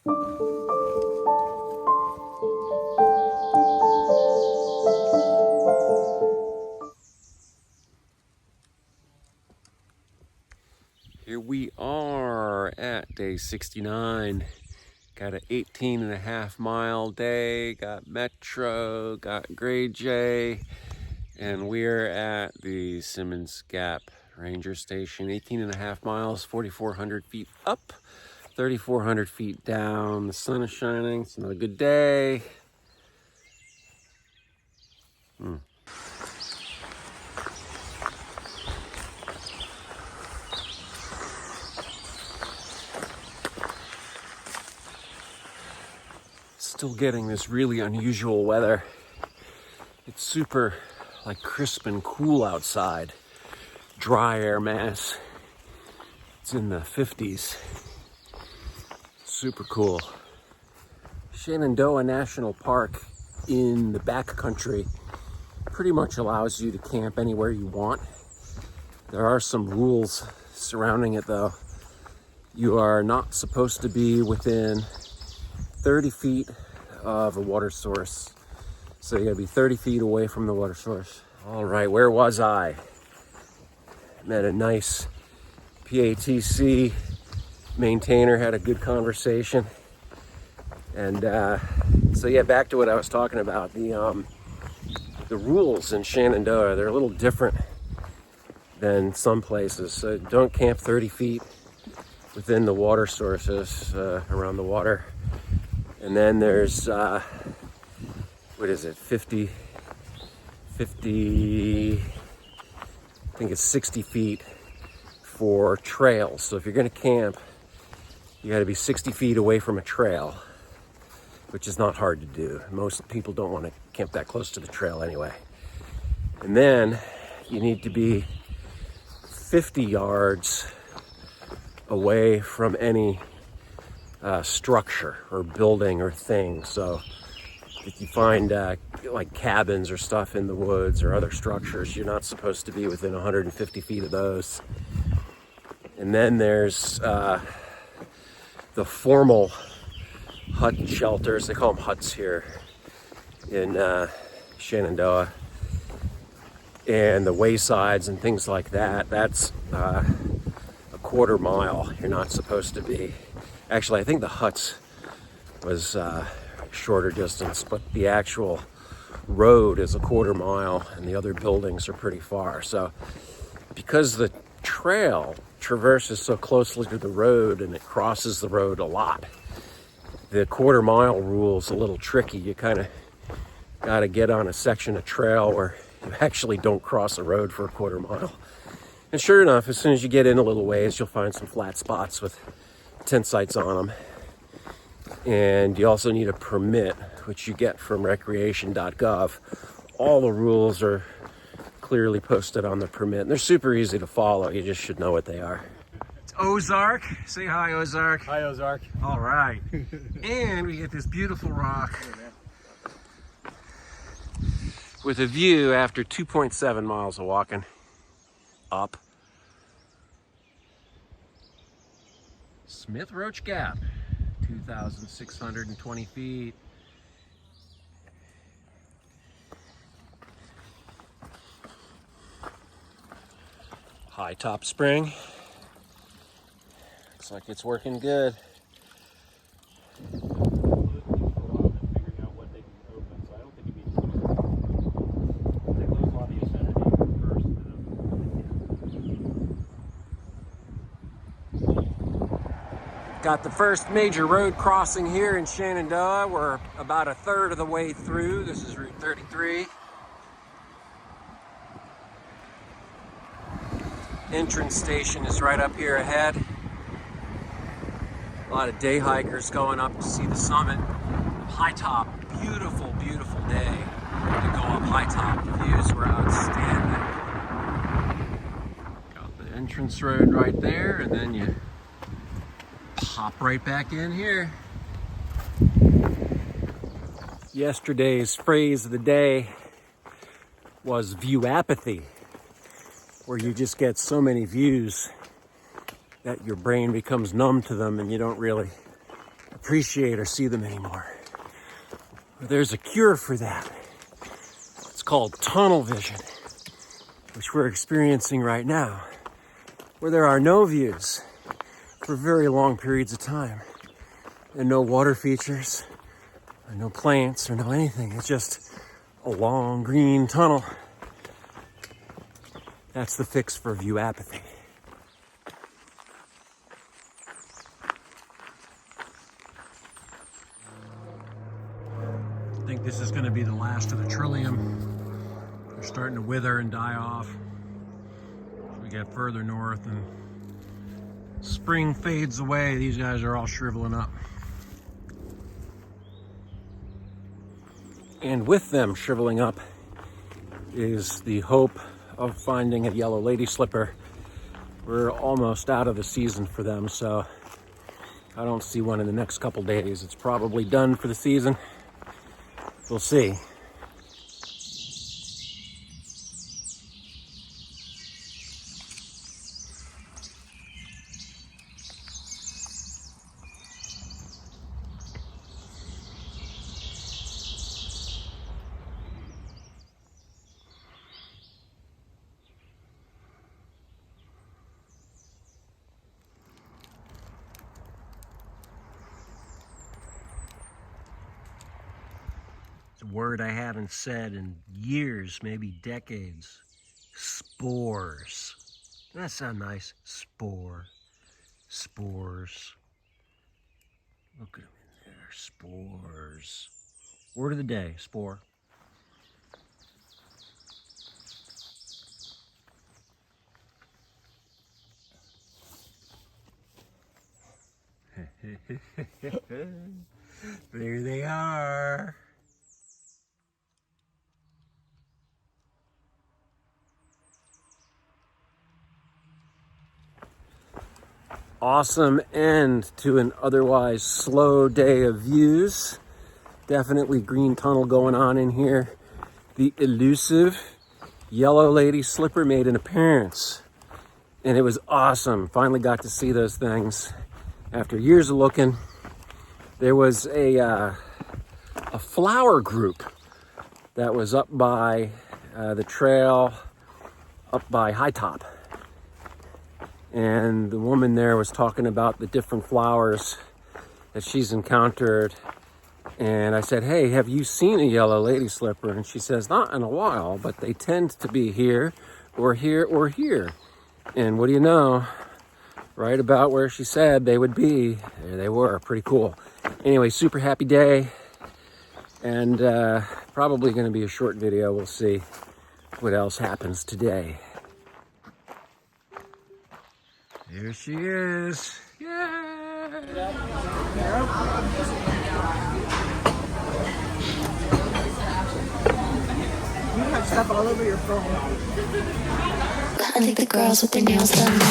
Here we are at day 69. Got an 18.5 mile day, got Metro, got Gray J, and we're at the Simmons Gap Ranger Station. 18.5 miles, 4,400 feet up, 3,400 feet down. The sun is shining, it's another good day. Still getting this really unusual weather. It's super like crisp and cool outside. Dry air mass. It's in the 50s. Super cool. Shenandoah National Park in the backcountry pretty much allows you to camp anywhere you want. There are some rules surrounding it though. You are not supposed to be within 30 feet of a water source. So you gotta be 30 feet away from the water source. All right, where was I? Met a nice PATC maintainer, had a good conversation. And so yeah, back to what I was talking about. The rules in Shenandoah, they're a little different than some places. So don't camp 30 feet within the water sources around the water. And then there's, what is it, 50, I think it's 60 feet for trails. So if you're gonna camp, you gotta be 60 feet away from a trail, which is not hard to do. Most people don't wanna camp that close to the trail anyway. And then you need to be 50 yards away from any structure or building or thing. So if you find like cabins or stuff in the woods or other structures, you're not supposed to be within 150 feet of those. And then there's the formal hut shelters. They call them huts here in Shenandoah. And the waysides and things like that, that's a quarter mile. You're not supposed to be. Actually, I think the huts was shorter distance, but the actual road is a quarter mile and the other buildings are pretty far. So because the trail traverses so closely to the road and it crosses the road a lot, the quarter mile rule is a little tricky. You kind of got to get on a section of trail where you actually don't cross the road for a quarter mile. And sure enough, as soon as you get in a little ways, you'll find some flat spots with tent sites on them. And you also need a permit, which you get from recreation.gov. All the rules are clearly posted on the permit. And they're super easy to follow. You just should know what they are. It's Ozark. Say hi, Ozark. Hi, Ozark. All right. And we get this beautiful rock with a view after 2.7 miles of walking up. Smith Roach Gap, 2,620 feet. Hightop Spring. Looks like it's working good. Got the first major road crossing here in Shenandoah. We're about a third of the way through. This is Route 33. Entrance station is right up here ahead. A lot of day hikers going up to see the summit. Hightop, beautiful, beautiful day to go up Hightop. The views were outstanding. Got the entrance road right there, and then you hop right back in here. Yesterday's phrase of the day was view apathy, where you just get so many views that your brain becomes numb to them and you don't really appreciate or see them anymore. There's a cure for that. It's called tunnel vision, which we're experiencing right now, where there are no views for very long periods of time, and no water features, or no plants, or no anything. It's just a long green tunnel. That's the fix for view apathy. I think this is going to be the last of the trillium. They're starting to wither and die off. As we get further north and spring fades away, these guys are all shriveling up. And with them shriveling up is the hope of finding a yellow lady slipper. We're almost out of the season for them, so I don't see one in the next couple days. It's probably done for the season. We'll see. A word I haven't said in years, maybe decades. Spores. Doesn't that sound nice? Spore. Spores. Look at them in there. Spores. Word of the day, spore. There they are. Awesome end to an otherwise slow day of views. Definitely green tunnel going on in here. The elusive yellow lady slipper made an appearance, and it was awesome. Finally got to see those things after years of looking. There was a flower group that was up by the trail, up by Hightop. And the woman there was talking about the different flowers that she's encountered. And I said, hey, have you seen a yellow lady slipper? And she says, not in a while, but they tend to be here or here or here. And what do you know? Right about where she said they would be, there they were. Pretty cool. Anyway, super happy day. And probably going to be a short video. We'll see what else happens today. Here she is. Yeah. You have stuff all over your phone. I think the girls with their nails done now.